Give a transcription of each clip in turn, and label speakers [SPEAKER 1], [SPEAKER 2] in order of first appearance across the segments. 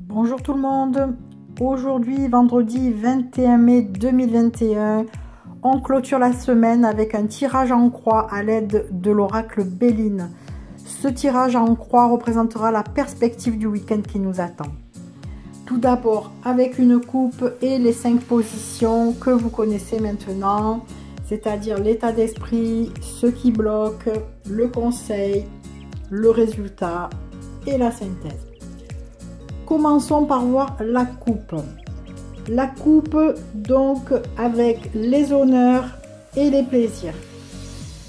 [SPEAKER 1] Bonjour tout le monde, aujourd'hui vendredi 21 mai 2021, on clôture la semaine avec un tirage en croix à l'aide de l'oracle Béline. Ce tirage en croix représentera la perspective du week-end qui nous attend. Tout d'abord avec une coupe et les 5 positions que vous connaissez maintenant, c'est-à-dire l'état d'esprit, ce qui bloque, le conseil, le résultat et la synthèse. Commençons par voir la coupe. La coupe donc avec les honneurs et les plaisirs.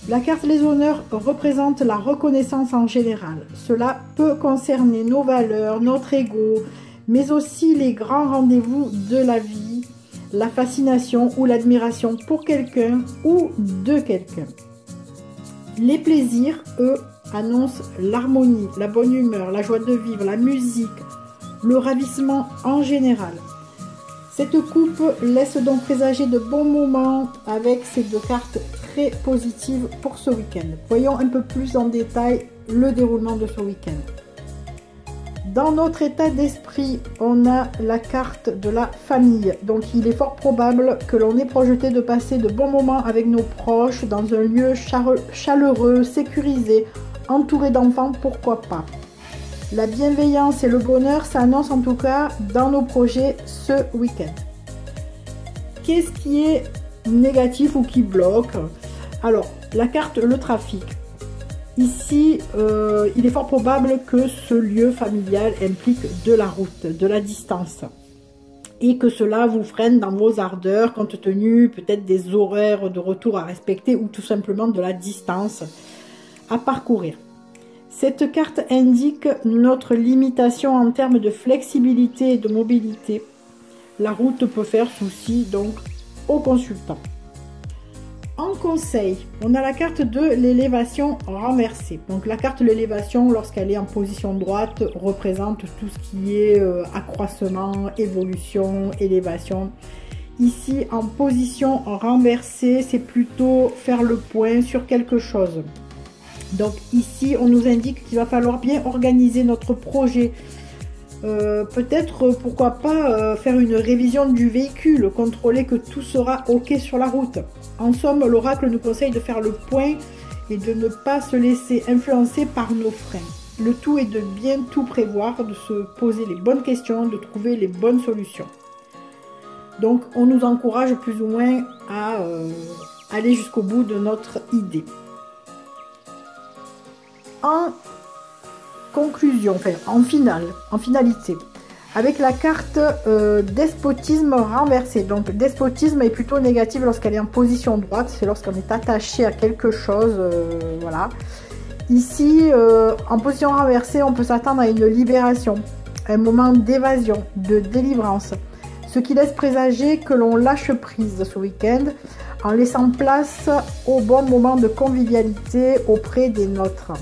[SPEAKER 1] La carte les honneurs représente la reconnaissance en général. Cela peut concerner nos valeurs, notre ego, mais aussi les grands rendez-vous de la vie, la fascination ou l'admiration pour quelqu'un ou de quelqu'un. Les plaisirs, eux, annoncent l'harmonie, la bonne humeur, la joie de vivre, la musique, le ravissement en général. Cette coupe laisse donc présager de bons moments avec ces deux cartes très positives pour ce week-end. Voyons un peu plus en détail le déroulement de ce week-end. Dans notre état d'esprit, on a la carte de la famille. Donc il est fort probable que l'on ait projeté de passer de bons moments avec nos proches dans un lieu chaleureux, sécurisé, entouré d'enfants, pourquoi pas. La bienveillance et le bonheur s'annoncent en tout cas dans nos projets ce week-end. Qu'est-ce qui est négatif ou qui bloque? Alors, la carte le trafic. Ici, il est fort probable que ce lieu familial implique de la route, de la distance. Et que cela vous freine dans vos ardeurs, compte tenu peut-être des horaires de retour à respecter ou tout simplement de la distance à parcourir. Cette carte indique notre limitation en termes de flexibilité et de mobilité. La route peut faire souci donc au consultant. En conseil, on a la carte de l'élévation renversée. Donc la carte de l'élévation, lorsqu'elle est en position droite, représente tout ce qui est accroissement, évolution, élévation. Ici, en position renversée, c'est plutôt faire le point sur quelque chose. Donc ici, on nous indique qu'il va falloir bien organiser notre projet. Peut-être, pourquoi pas, faire une révision du véhicule, contrôler que tout sera OK sur la route. En somme, l'oracle nous conseille de faire le point et de ne pas se laisser influencer par nos freins. Le tout est de bien tout prévoir, de se poser les bonnes questions, de trouver les bonnes solutions. Donc, on nous encourage plus ou moins à aller jusqu'au bout de notre idée. En conclusion, enfin en finalité, avec la carte despotisme renversé. Donc despotisme est plutôt négative lorsqu'elle est en position droite, c'est lorsqu'on est attaché à quelque chose, voilà. Ici, en position renversée, on peut s'attendre à une libération, un moment d'évasion, de délivrance, ce qui laisse présager que l'on lâche prise ce week-end en laissant place au bon moment de convivialité auprès des nôtres.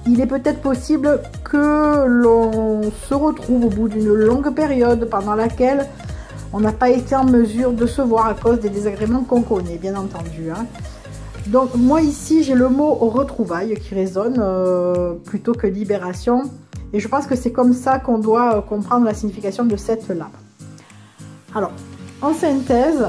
[SPEAKER 1] Il est peut-être possible que l'on se retrouve au bout d'une longue période pendant laquelle on n'a pas été en mesure de se voir à cause des désagréments qu'on connaît, bien entendu. Hein. Donc moi ici, j'ai le mot retrouvailles qui résonne plutôt que libération. Et je pense que c'est comme ça qu'on doit comprendre la signification de cette lame. Alors, en synthèse,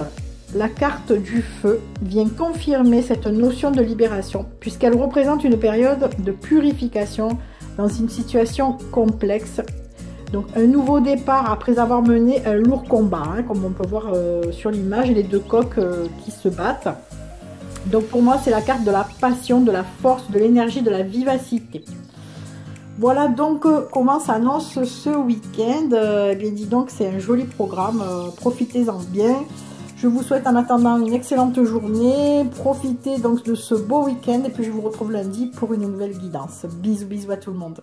[SPEAKER 1] la carte du feu vient confirmer cette notion de libération puisqu'elle représente une période de purification dans une situation complexe. Donc un nouveau départ après avoir mené un lourd combat, hein, comme on peut voir sur l'image, et les deux coqs qui se battent. Donc pour moi, c'est la carte de la passion, de la force, de l'énergie, de la vivacité. Voilà donc comment s'annonce ce week-end. Eh bien, dis donc, c'est un joli programme, profitez-en bien. Je vous souhaite en attendant une excellente journée. Profitez donc de ce beau week-end et puis je vous retrouve lundi pour une nouvelle guidance. Bisous, bisous à tout le monde.